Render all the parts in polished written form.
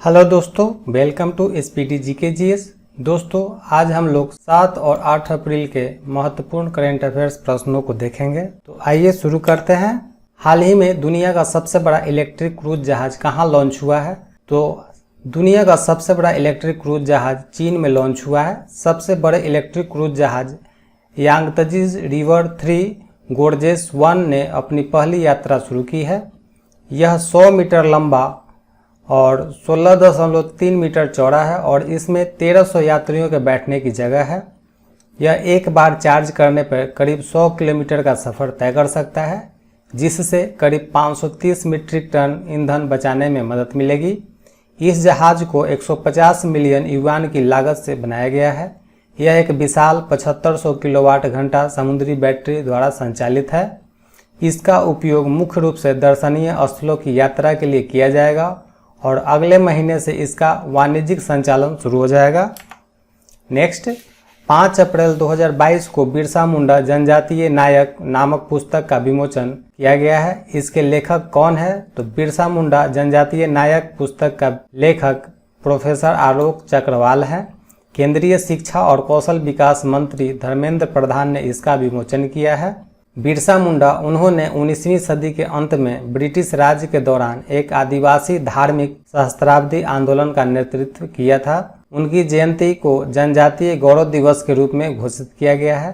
Hello दोस्तों, welcome to SPT GK GS. दोस्तों, आज हम लोग 7 और 8 अप्रैल के महत्वपूर्ण करंट अफेयर्स प्रश्नों को देखेंगे। तो आइए शुरू करते हैं। हाल ही में दुनिया का सबसे बड़ा इलेक्ट्रिक क्रूज जहाज कहाँ लॉन्च हुआ है? तो दुनिया का सबसे बड़ा इलेक्ट्रिक क्रूज जहाज चीन में लॉन्च हुआ है। सबसे बड़े इलेक्ट्रिक क्रूज जहाज यांगत्जे रिवर 3 गोर्जेस 1 ने अपनी पहली यात्रा शुरू की है। यह 100 मीटर लंबा और 16.3 मीटर चौड़ा है और इसमें 1300 यात्रियों के बैठने की जगह है। यह एक बार चार्ज करने पर करीब 100 किलोमीटर का सफ़र तय कर सकता है, जिससे करीब 530 मीट्रिक टन ईंधन बचाने में मदद मिलेगी। इस जहाज को 150 मिलियन युआन की लागत से बनाया गया है। यह एक विशाल 7500 किलोवाट घंटा समुद्री बैटरी द्वारा संचालित है। इसका उपयोग मुख्य रूप से दर्शनीय स्थलों की यात्रा के लिए किया जाएगा और अगले महीने से इसका वाणिज्यिक संचालन शुरू हो जाएगा। नेक्स्ट, 5 अप्रैल 2022 को बिरसा मुंडा जनजातीय नायक नामक पुस्तक का विमोचन किया गया है। इसके लेखक कौन है? तो बिरसा मुंडा जनजातीय नायक पुस्तक का लेखक प्रोफेसर आलोक चक्रवाल है। केंद्रीय शिक्षा और कौशल विकास मंत्री धर्मेंद्र प्रधान ने इसका विमोचन किया है। बिरसा मुंडा उन्होंने 19वीं सदी के अंत में ब्रिटिश राज के दौरान एक आदिवासी धार्मिक सहस्त्राब्दी आंदोलन का नेतृत्व किया था। उनकी जयंती को जनजातीय गौरव दिवस के रूप में घोषित किया गया है।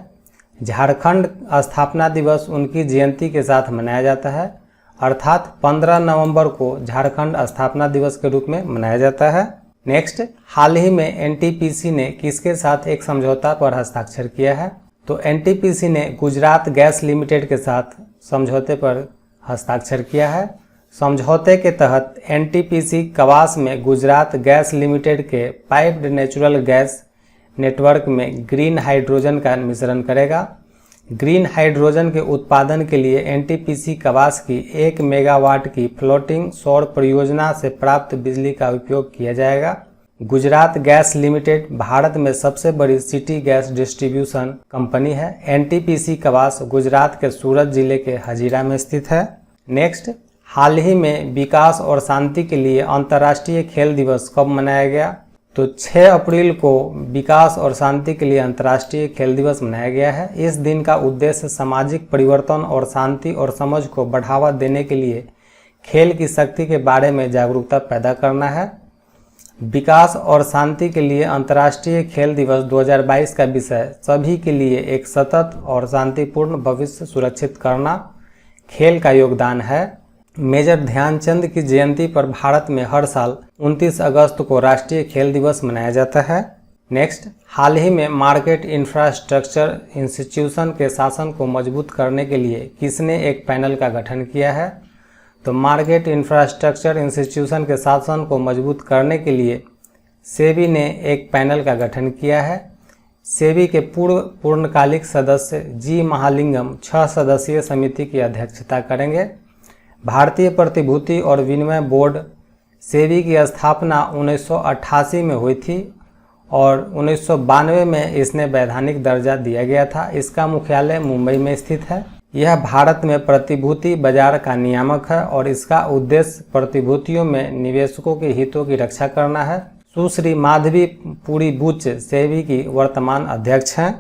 झारखंड स्थापना दिवस उनकी जयंती के साथ मनाया जाता है, अर्थात 15 नवंबर को झारखंड स्थापना दिवस के रूप में मनाया जाता है। नेक्स्ट, हाल ही में एनटीपीसी ने किसके साथ एक समझौता पर हस्ताक्षर किया है? तो एनटीपीसी ने गुजरात गैस लिमिटेड के साथ समझौते पर हस्ताक्षर किया है। समझौते के तहत एनटीपीसी कवास में गुजरात गैस लिमिटेड के पाइप्ड नेचुरल गैस नेटवर्क में ग्रीन हाइड्रोजन का मिश्रण करेगा। ग्रीन हाइड्रोजन के उत्पादन के लिए एनटीपीसी कवास की 1 मेगावाट की फ्लोटिंग सौर परियोजना से प्राप्त बिजली का उपयोग किया जाएगा। गुजरात गैस लिमिटेड भारत में सबसे बड़ी सिटी गैस डिस्ट्रीब्यूशन कंपनी है। एनटीपीसी कवास गुजरात के सूरत जिले के हजीरा में स्थित है। नेक्स्ट, हाल ही में विकास और शांति के लिए अंतर्राष्ट्रीय खेल दिवस कब मनाया गया? तो 6 अप्रैल को विकास और शांति के लिए अंतर्राष्ट्रीय खेल दिवस मनाया गया है। इस दिन का उद्देश्य सामाजिक परिवर्तन और शांति और समझ को बढ़ावा देने के लिए खेल की शक्ति के बारे में जागरूकता पैदा करना है। विकास और शांति के लिए अंतर्राष्ट्रीय खेल दिवस 2022 का विषय सभी के लिए एक सतत और शांतिपूर्ण भविष्य सुरक्षित करना खेल का योगदान है। मेजर ध्यानचंद की जयंती पर भारत में हर साल 29 अगस्त को राष्ट्रीय खेल दिवस मनाया जाता है। नेक्स्ट, हाल ही में मार्केट इंफ्रास्ट्रक्चर इंस्टीट्यूशन के शासन को मजबूत करने के लिए किसने एक पैनल का गठन किया है? तो मार्केट इंफ्रास्ट्रक्चर इंस्टीट्यूशन के शासन को मजबूत करने के लिए सेबी ने एक पैनल का गठन किया है। सेबी के पूर्व पूर्णकालिक सदस्य जी महालिंगम 6 सदस्यीय समिति की अध्यक्षता करेंगे। भारतीय प्रतिभूति और विनिमय बोर्ड सेबी की स्थापना 1988 में हुई थी और 1992 में इसने वैधानिक दर्जा दिया गया था। इसका मुख्यालय मुंबई में स्थित है। यह भारत में प्रतिभूति बाजार का नियामक है और इसका उद्देश्य प्रतिभूतियों में निवेशकों के हितों की रक्षा करना है। सुश्री माधवी पुरी बुच सेबी की वर्तमान अध्यक्ष हैं।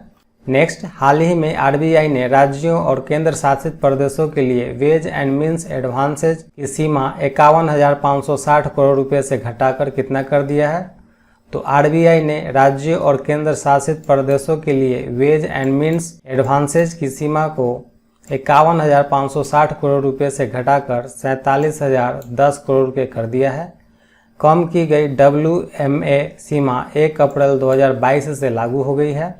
नेक्स्ट, हाल ही में आरबीआई ने राज्यों और केंद्र शासित प्रदेशों के लिए वेज एंड मीन्स एडवांसेज की सीमा 51,560 करोड़ रुपये से घटाकर कितना कर दिया है? तो आरबीआई ने राज्यों और केंद्र शासित प्रदेशों के लिए वेज एंड मीन्स एडवांसेज की सीमा को 51,560 करोड़ रुपये से घटाकर 47,010 करोड़ रुपये कर दिया है। कम की गई WMA सीमा 1 अप्रैल 2022 से लागू हो गई है।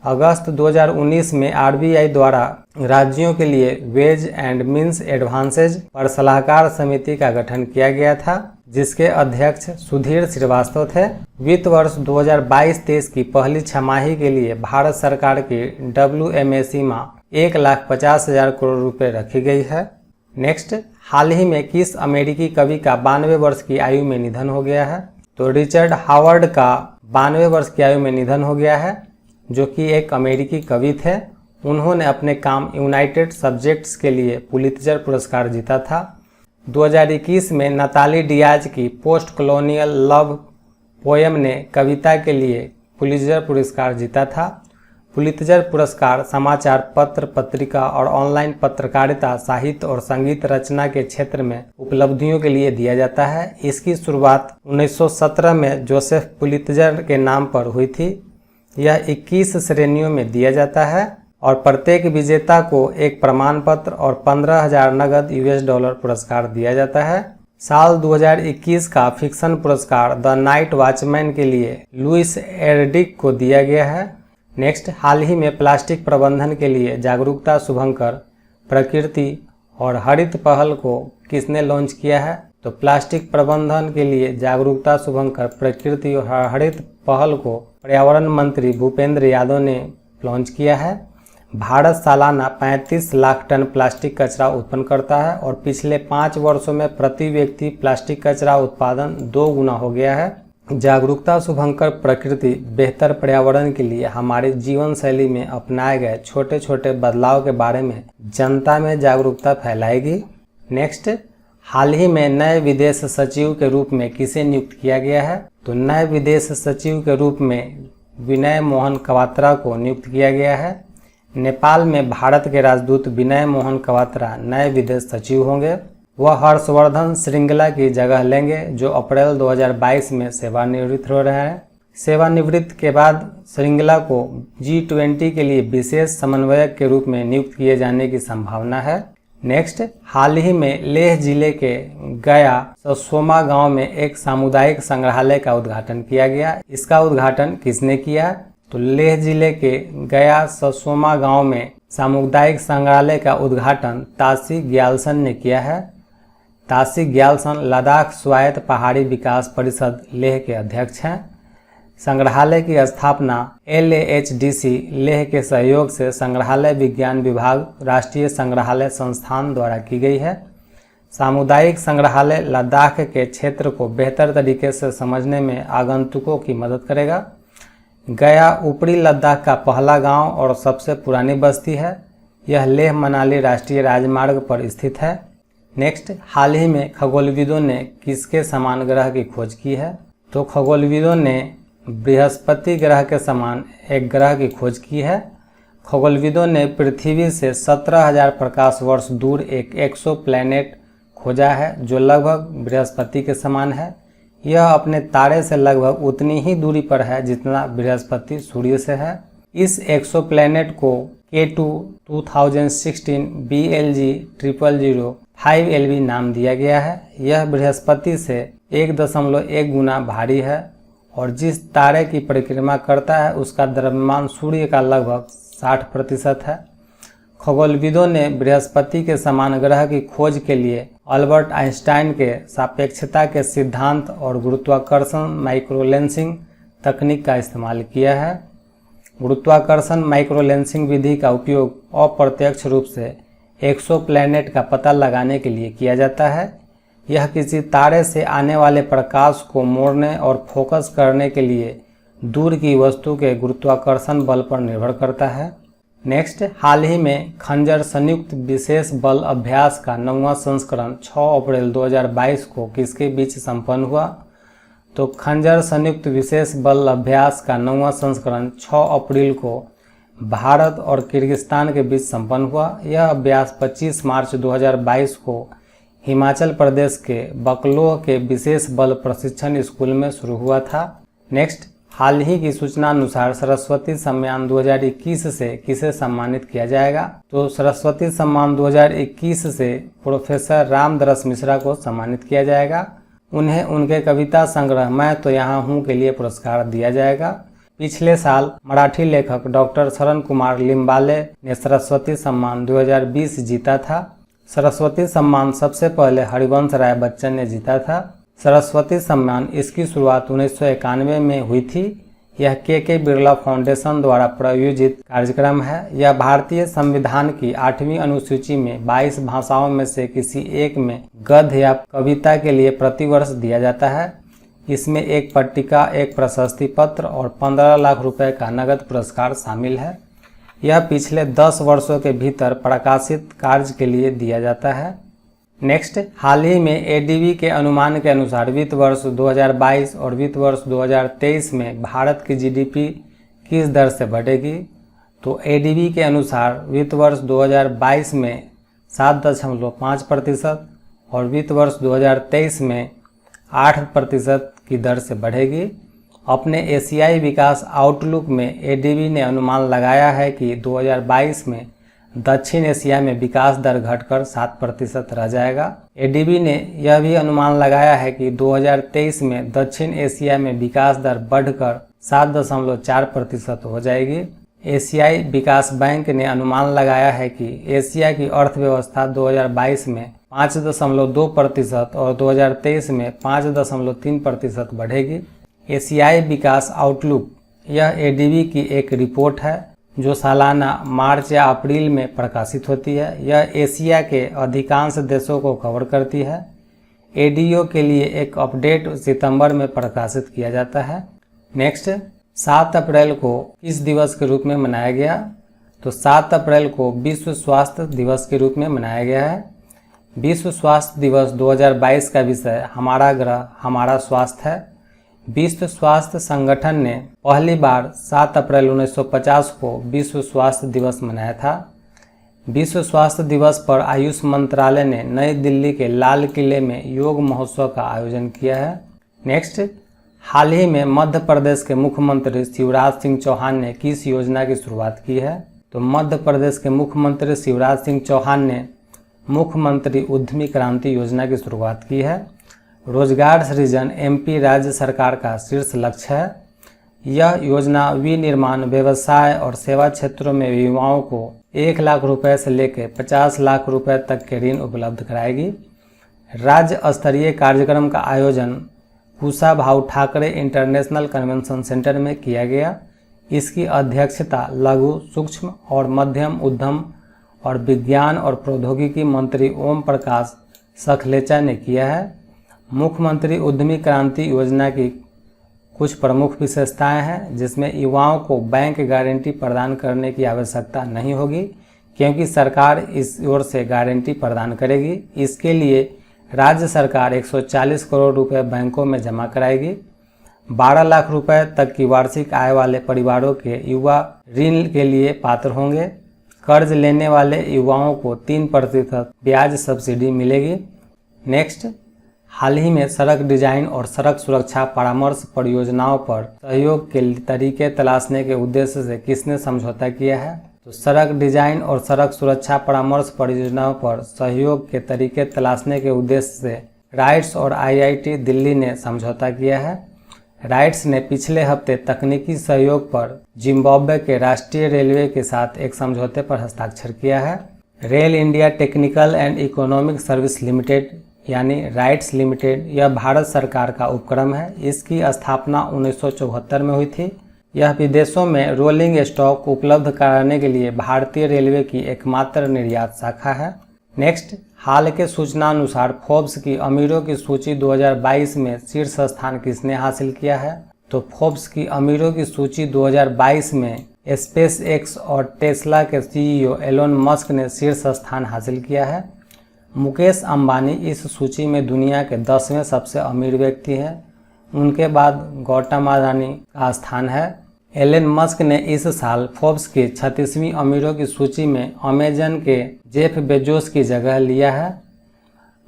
अगस्त 2019 में आरबीआई द्वारा राज्यों के लिए वेज एंड मीन्स एडवांसेज पर सलाहकार समिति का गठन किया गया था, जिसके अध्यक्ष सुधीर श्रीवास्तव थे। वित्त वर्ष 2022-23 की पहली छमाही के लिए भारत सरकार की WMA सीमा 1,50,000 करोड़ रुपए रखी गई है। नेक्स्ट, हाल ही में किस अमेरिकी कवि का 92 वर्ष की आयु में निधन हो गया है? तो रिचर्ड हावर्ड का 92 वर्ष की आयु में निधन हो गया है, जो कि एक अमेरिकी कवि थे। उन्होंने अपने काम यूनाइटेड सब्जेक्ट्स के लिए पुलित्जर पुरस्कार जीता था। 2021 में नताली डियाज की पोस्ट कॉलोनियल लव पोएम ने कविता के लिए पुलित्जर पुरस्कार जीता था। पुलित्जर पुरस्कार समाचार पत्र, पत्रिका और ऑनलाइन पत्रकारिता, साहित्य और संगीत रचना के क्षेत्र में उपलब्धियों के लिए दिया जाता है। इसकी शुरुआत 1917 में जोसेफ पुलित्जर के नाम पर हुई थी। यह 21 श्रेणियों में दिया जाता है और प्रत्येक विजेता को एक प्रमाण पत्र और 15,000 नगद $US पुरस्कार दिया जाता है। साल 2021 का फिक्शन पुरस्कार द नाइट वॉचमैन के लिए लुइस एरडिक को दिया गया है। नेक्स्ट, हाल ही में प्लास्टिक प्रबंधन के लिए जागरूकता शुभंकर, प्रकृति और हरित पहल को किसने लॉन्च किया है? तो प्लास्टिक प्रबंधन के लिए जागरूकता शुभंकर, प्रकृति और हरित पहल को पर्यावरण मंत्री भूपेंद्र यादव ने लॉन्च किया है। भारत सालाना 35 लाख टन प्लास्टिक कचरा उत्पन्न करता है और पिछले 5 वर्षों में प्रति व्यक्ति प्लास्टिक कचरा उत्पादन 2 गुना हो गया है। जागरूकता शुभंकर प्रकृति बेहतर पर्यावरण के लिए हमारी जीवन शैली में अपनाए गए छोटे छोटे बदलाव के बारे में जनता में जागरूकता फैलाएगी। नेक्स्ट, हाल ही में नए विदेश सचिव के रूप में किसे नियुक्त किया गया है? तो नए विदेश सचिव के रूप में विनय मोहन क्वात्रा को नियुक्त किया गया है। नेपाल में भारत के राजदूत विनय मोहन क्वात्रा नए विदेश सचिव होंगे। वह हर्षवर्धन श्रृंगला की जगह लेंगे जो अप्रैल 2022 में सेवानिवृत्त हो रहे हैं। सेवानिवृत्त के बाद श्रृंगला को G20 के लिए विशेष समन्वयक के रूप में नियुक्त किए जाने की संभावना है। नेक्स्ट, हाल ही में लेह जिले के गया ससोमा गांव में एक सामुदायिक संग्रहालय का उद्घाटन किया गया। इसका उद्घाटन किसने किया? तो लेह जिले के गया ससोमा गांव में सामुदायिक संग्रहालय का उद्घाटन ताशी ग्याल्सन ने किया है। ताशी ग्याल्सन लद्दाख स्वायत्त पहाड़ी विकास परिषद लेह के अध्यक्ष हैं। संग्रहालय की स्थापना LAHDC लेह के सहयोग से संग्रहालय विज्ञान विभाग, राष्ट्रीय संग्रहालय संस्थान द्वारा की गई है। सामुदायिक संग्रहालय लद्दाख के क्षेत्र को बेहतर तरीके से समझने में आगंतुकों की मदद करेगा। गया ऊपरी लद्दाख का पहला गांव और सबसे पुरानी बस्ती है। यह लेह मनाली राष्ट्रीय राजमार्ग पर स्थित है। नेक्स्ट, हाल ही में खगोलविदों ने किसके समान ग्रह की खोज की है? तो खगोलविदों ने बृहस्पति ग्रह के समान एक ग्रह की खोज की है। खगोलविदों ने पृथ्वी से 17,000 प्रकाश वर्ष दूर एक एक्सो प्लैनेट खोजा है जो लगभग बृहस्पति के समान है। यह अपने तारे से लगभग उतनी ही दूरी पर है जितना बृहस्पति सूर्य से है। इस एक्सोप्लैनेट को K2 2016 BLG 0005LB नाम दिया गया है। यह बृहस्पति से 1.1 गुना भारी है और जिस तारे की परिक्रमा करता है उसका द्रव्यमान सूर्य का लगभग 60% है। खगोलविदों ने बृहस्पति के समान ग्रह की खोज के लिए अल्बर्ट आइंस्टाइन के सापेक्षता के सिद्धांत और गुरुत्वाकर्षण माइक्रोलेंसिंग तकनीक का इस्तेमाल किया है। गुरुत्वाकर्षण माइक्रोलेंसिंग विधि का उपयोग अप्रत्यक्ष रूप से एक्सोप्लैनेट का पता लगाने के लिए किया जाता है। यह किसी तारे से आने वाले प्रकाश को मोड़ने और फोकस करने के लिए दूर की वस्तु के गुरुत्वाकर्षण बल पर निर्भर करता है। नेक्स्ट, हाल ही में खंजर संयुक्त विशेष बल अभ्यास का 9वां संस्करण 6 अप्रैल 2022 को किसके बीच संपन्न हुआ? तो खंजर संयुक्त विशेष बल अभ्यास का 9वां संस्करण 6 अप्रैल को भारत और किर्गिस्तान के बीच संपन्न हुआ। यह अभ्यास 25 मार्च 2022 को हिमाचल प्रदेश के बकलोह के विशेष बल प्रशिक्षण स्कूल में शुरू हुआ था। नेक्स्ट, हाल ही की सूचना अनुसार सरस्वती सम्मान 2021 से किसे सम्मानित किया जाएगा? तो सरस्वती सम्मान 2021 से प्रोफेसर रामदरस मिश्रा को सम्मानित किया जाएगा। उन्हें उनके कविता संग्रह मैं तो यहाँ हूँ के लिए पुरस्कार दिया जाएगा। पिछले साल मराठी लेखक डॉक्टर शरण कुमार लिम्बाले ने सरस्वती सम्मान 2020 जीता था। सरस्वती सम्मान सबसे पहले हरिवंश राय बच्चन ने जीता था। सरस्वती सम्मान इसकी शुरुआत 1991 में हुई थी। यह के बिरला फाउंडेशन द्वारा प्रायोजित कार्यक्रम है। यह भारतीय संविधान की 8वीं अनुसूची में 22 भाषाओं में से किसी एक में गद्य या कविता के लिए प्रतिवर्ष दिया जाता है। इसमें एक पट्टिका, एक प्रशस्ति पत्र और 15 लाख रुपए का नगद पुरस्कार शामिल है। यह पिछले 10 वर्षों के भीतर प्रकाशित कार्य के लिए दिया जाता है। नेक्स्ट, हाल ही में एडीबी के अनुमान के अनुसार वित्त वर्ष 2022 और वित्त वर्ष 2023 में भारत की जीडीपी किस दर से बढ़ेगी? तो एडीबी के अनुसार वित्त वर्ष 2022 में 7.5% और वित्त वर्ष 2023 में 8% की दर से बढ़ेगी। अपने एशियाई विकास आउटलुक में एडीबी ने अनुमान लगाया है कि 2022 में दक्षिण एशिया में विकास दर घटकर 7% रह जाएगा। एडीबी ने यह भी अनुमान लगाया है कि 2023 में दक्षिण एशिया में विकास दर बढ़कर 7.4% हो जाएगी। एशियाई विकास बैंक ने अनुमान लगाया है कि एशिया की अर्थव्यवस्था 2022 में 5.2% और 2023 में 5.3% बढ़ेगी। एशियाई विकास आउटलुक यह एडीबी की एक रिपोर्ट है जो सालाना मार्च या अप्रैल में प्रकाशित होती है। यह एशिया के अधिकांश देशों को कवर करती है। एडीओ के लिए एक अपडेट सितंबर में प्रकाशित किया जाता है। नेक्स्ट, 7 अप्रैल को किस दिवस के रूप में मनाया गया? तो 7 अप्रैल को विश्व स्वास्थ्य दिवस के रूप में मनाया गया है। विश्व स्वास्थ्य दिवस 2022 का विषय हमारा ग्रह हमारा स्वास्थ्य है। विश्व स्वास्थ्य संगठन ने पहली बार 7 अप्रैल 1950 को विश्व स्वास्थ्य दिवस मनाया था। विश्व स्वास्थ्य दिवस पर आयुष मंत्रालय ने नई दिल्ली के लाल किले में योग महोत्सव का आयोजन किया है। नेक्स्ट, हाल ही में मध्य प्रदेश के मुख्यमंत्री शिवराज सिंह चौहान ने किस योजना की शुरुआत की है? तो मध्य प्रदेश के मुख्यमंत्री शिवराज सिंह चौहान ने मुख्यमंत्री उद्यमी क्रांति योजना की शुरुआत की है। रोजगार सृजन एमपी राज्य सरकार का शीर्ष लक्ष्य है। यह योजना विनिर्माण, व्यवसाय और सेवा क्षेत्रों में युवाओं को 1 लाख रुपए से लेकर 50 लाख रुपए तक के ऋण उपलब्ध कराएगी। राज्य स्तरीय कार्यक्रम का आयोजन Kushabhau Thackeray international convention centre में किया गया। इसकी अध्यक्षता लघु, सूक्ष्म और मध्यम उद्यम और विज्ञान और प्रौद्योगिकी मंत्री ओम प्रकाश सखलेचा ने किया है। मुख्यमंत्री उद्यमी क्रांति योजना की कुछ प्रमुख विशेषताएं हैं, जिसमें युवाओं को बैंक गारंटी प्रदान करने की आवश्यकता नहीं होगी, क्योंकि सरकार इस ओर से गारंटी प्रदान करेगी। इसके लिए राज्य सरकार 140 करोड़ रुपए बैंकों में जमा कराएगी। 12 लाख रुपए तक की वार्षिक आय वाले परिवारों के युवा ऋण के लिए पात्र होंगे। कर्ज लेने वाले युवाओं को 3% ब्याज सब्सिडी मिलेगी। नेक्स्ट, हाल ही में सड़क डिजाइन और सड़क सुरक्षा परामर्श परियोजनाओं पर सहयोग के तरीके तलाशने के उद्देश्य से किसने समझौता किया है? तो सड़क डिजाइन और सड़क सुरक्षा परामर्श परियोजनाओं पर सहयोग के तरीके तलाशने के उद्देश्य से राइट्स और आईआईटी दिल्ली ने समझौता किया है। राइट्स ने पिछले हफ्ते तकनीकी सहयोग पर जिम्बाब्वे के राष्ट्रीय रेलवे के साथ एक समझौते पर हस्ताक्षर किया है। Rail India technical and economic service limited यानी राइट्स लिमिटेड यह भारत सरकार का उपक्रम है। इसकी स्थापना 1974 में हुई थी। यह विदेशों में रोलिंग स्टॉक उपलब्ध कराने के लिए भारतीय रेलवे की एकमात्र निर्यात शाखा है। नेक्स्ट, हाल के सूचना अनुसार फोर्ब्स की अमीरों की सूची 2022 में शीर्ष स्थान किसने हासिल किया है? तो फोर्ब्स की अमीरों की सूची 2022 में स्पेस एक्स और टेस्ला के सीईओ एलोन मस्क ने शीर्ष स्थान हासिल किया है। मुकेश अंबानी इस सूची में दुनिया के 10वें सबसे अमीर व्यक्ति हैं। उनके बाद गौतम अडानी का स्थान है। एलन मस्क ने इस साल फोर्ब्स की 36वीं अमीरों की सूची में अमेजन के जेफ बेजोस की जगह लिया है।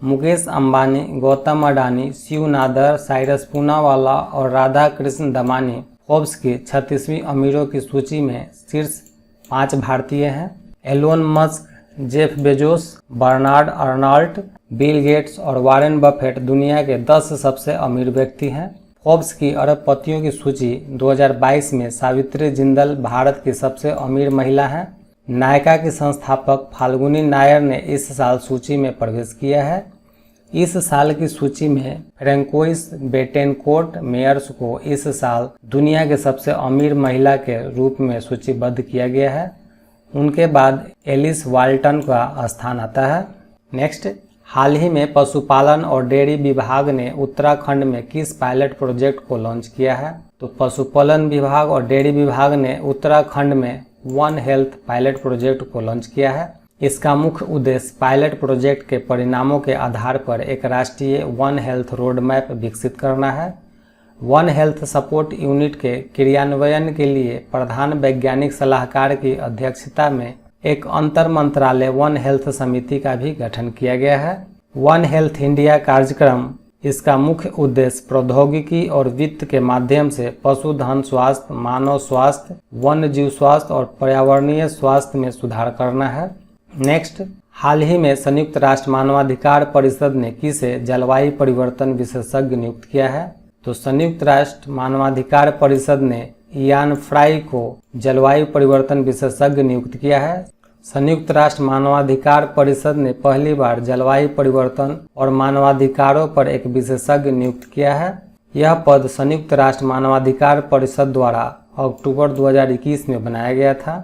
मुकेश अंबानी, गौतम अडानी, शिव नादर, साइरस पूनावाला और राधा कृष्ण दमानी फोर्ब्स की 36वीं अमीरों की सूची में शीर्ष 5 भारतीय हैं। Elon Musk, Jeff Bezos, Bernard Arnault, Bill Gates और वारेन बफेट दुनिया के 10 सबसे अमीर व्यक्ति हैं। फोर्ब्स की अरबपतियों की सूची 2022 में सावित्री जिंदल भारत की सबसे अमीर महिला हैं। नायका की संस्थापक फाल्गुनी नायर ने इस साल सूची में प्रवेश किया है। इस साल की सूची में फ्रैंकोइस बेटेनकोर्ट मेयर्स को इस साल दुनिया के सबसे अमीर महिला के रूप में सूचीबद्ध किया गया है। उनके बाद एलिस वाल्टन का स्थान आता है। नेक्स्ट, हाल ही में पशुपालन और डेयरी विभाग ने उत्तराखंड में किस पायलट प्रोजेक्ट को लॉन्च किया है? तो पशुपालन विभाग और डेयरी विभाग ने उत्तराखंड में वन हेल्थ पायलट प्रोजेक्ट को लॉन्च किया है। इसका मुख्य उद्देश्य पायलट प्रोजेक्ट के परिणामों के आधार पर एक राष्ट्रीय वन हेल्थ रोड मैप विकसित करना है। वन हेल्थ सपोर्ट यूनिट के क्रियान्वयन के लिए प्रधान वैज्ञानिक सलाहकार की अध्यक्षता में एक अंतर मंत्रालय वन हेल्थ समिति का भी गठन किया गया है। वन हेल्थ इंडिया कार्यक्रम, इसका मुख्य उद्देश्य प्रौद्योगिकी और वित्त के माध्यम से पशुधन स्वास्थ्य, मानव स्वास्थ्य, वन्य जीव स्वास्थ्य और पर्यावरणीय स्वास्थ्य में सुधार करना है। नेक्स्ट, हाल ही में संयुक्त राष्ट्र मानवाधिकार परिषद ने किसे जलवायु परिवर्तन विशेषज्ञ नियुक्त किया है? तो संयुक्त राष्ट्र मानवाधिकार परिषद ने इयान फ्राई को जलवायु परिवर्तन विशेषज्ञ नियुक्त किया है। संयुक्त राष्ट्र मानवाधिकार परिषद ने पहली बार जलवायु परिवर्तन और मानवाधिकारों पर एक विशेषज्ञ नियुक्त किया है। यह पद संयुक्त राष्ट्र मानवाधिकार परिषद द्वारा अक्टूबर 2021 में बनाया गया था।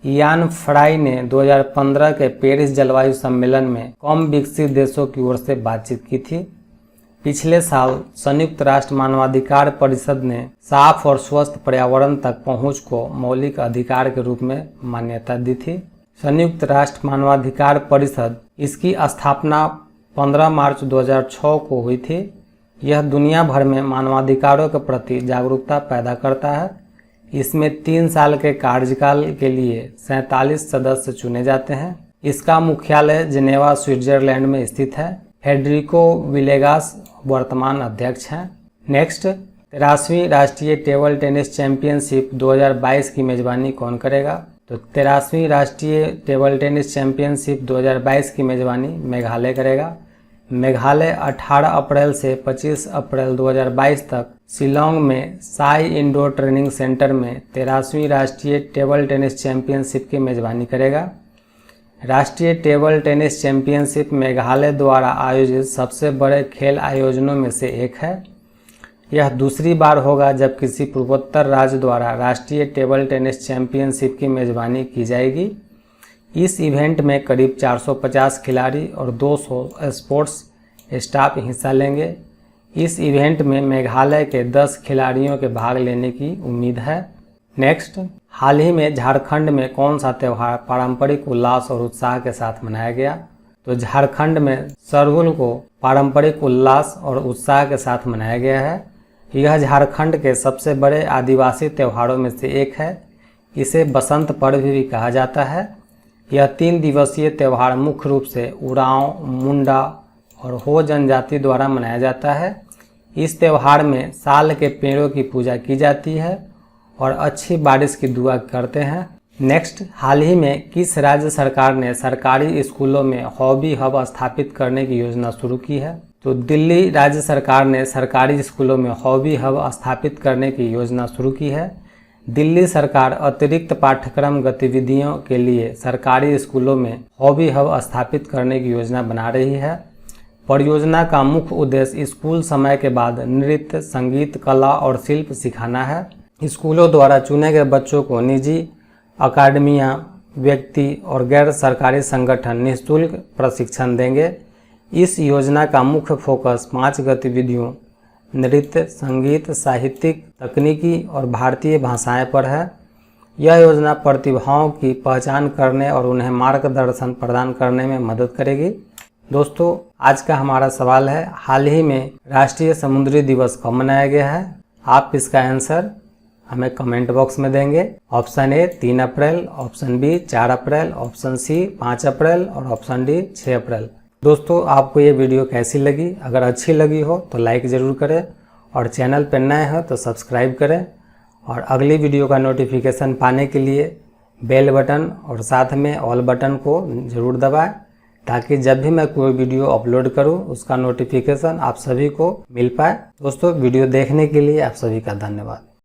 इयान फ्राई ने 2015 के पेरिस जलवायु सम्मेलन में कम विकसित देशों की ओर से बातचीत की थी। पिछले साल संयुक्त राष्ट्र मानवाधिकार परिषद ने साफ और स्वस्थ पर्यावरण तक पहुंच को मौलिक अधिकार के रूप में मान्यता दी थी। संयुक्त राष्ट्र मानवाधिकार परिषद, इसकी स्थापना 15 मार्च 2006 को हुई थी। यह दुनिया भर में मानवाधिकारों के प्रति जागरूकता पैदा करता है। इसमें 3 साल के कार्यकाल के लिए 47 सदस्य चुने जाते हैं। इसका मुख्यालय जिनेवा, स्विट्जरलैंड में स्थित है। फेडरिको विलेगास वर्तमान अध्यक्ष हैं। नेक्स्ट, 13वीं राष्ट्रीय टेबल टेनिस चैंपियनशिप 2022 की मेजबानी कौन करेगा? तो 13वीं राष्ट्रीय टेबल टेनिस चैंपियनशिप 2022 की मेजबानी मेघालय करेगा। मेघालय 18 अप्रैल से 25 अप्रैल 2022 तक शिलोंग में साई इंडोर ट्रेनिंग सेंटर में 13वीं राष्ट्रीय टेबल टेनिस चैंपियनशिप की मेजबानी करेगा। राष्ट्रीय टेबल टेनिस चैंपियनशिप मेघालय द्वारा आयोजित सबसे बड़े खेल आयोजनों में से एक है। यह दूसरी बार होगा जब किसी पूर्वोत्तर राज्य द्वारा राष्ट्रीय टेबल टेनिस चैंपियनशिप की मेजबानी की जाएगी। इस इवेंट में करीब 450 खिलाड़ी और 200 स्पोर्ट्स स्टाफ हिस्सा लेंगे। इस इवेंट में मेघालय के 10 खिलाड़ियों के भाग लेने की उम्मीद है। नेक्स्ट, हाल ही में झारखंड में कौन सा त्यौहार पारंपरिक उल्लास और उत्साह के साथ मनाया गया? तो झारखंड में सरहुल को पारंपरिक उल्लास और उत्साह के साथ मनाया गया है। यह झारखंड के सबसे बड़े आदिवासी त्योहारों में से एक है। इसे बसंत पर्व भी कहा जाता है। यह 3 दिवसीय त्यौहार मुख्य रूप से उरांव, मुंडा और हो जनजाति द्वारा मनाया जाता है। इस त्यौहार में साल के पेड़ों की पूजा की जाती है और अच्छी बारिश की दुआ करते हैं। नेक्स्ट, हाल ही में किस राज्य सरकार ने सरकारी स्कूलों में हॉबी हब स्थापित करने की योजना शुरू की है? तो दिल्ली राज्य सरकार ने सरकारी स्कूलों में हॉबी हब स्थापित करने की योजना शुरू की है। दिल्ली सरकार अतिरिक्त पाठ्यक्रम गतिविधियों के लिए सरकारी स्कूलों में हॉबी हब स्थापित करने की योजना बना रही है। परियोजना का मुख्य उद्देश्य स्कूल समय के बाद नृत्य, संगीत, कला और शिल्प सिखाना है। स्कूलों द्वारा चुने गए बच्चों को निजी अकादमियां, व्यक्ति और गैर सरकारी संगठन निःशुल्क प्रशिक्षण देंगे। इस योजना का मुख्य फोकस 5 गतिविधियों नृत्य, संगीत, साहित्यिक, तकनीकी और भारतीय भाषाएं पर है। यह योजना प्रतिभाओं की पहचान करने और उन्हें मार्गदर्शन प्रदान करने में मदद करेगी। दोस्तों, आज का हमारा सवाल है, हाल ही में राष्ट्रीय समुद्री दिवस कब मनाया गया है? आप इसका आंसर हमें कमेंट बॉक्स में देंगे। ऑप्शन ए 3 अप्रैल, ऑप्शन बी 4 अप्रैल, ऑप्शन सी 5 अप्रैल और ऑप्शन डी 6 अप्रैल। दोस्तों, आपको ये वीडियो कैसी लगी? अगर अच्छी लगी हो तो लाइक ज़रूर करें और चैनल पर नए हो तो सब्सक्राइब करें और अगली वीडियो का नोटिफिकेशन पाने के लिए बेल बटन और साथ में ऑल बटन को ज़रूर दबाएं, ताकि जब भी मैं कोई वीडियो अपलोड करूं उसका नोटिफिकेशन आप सभी को मिल पाए। दोस्तों, वीडियो देखने के लिए आप सभी का धन्यवाद।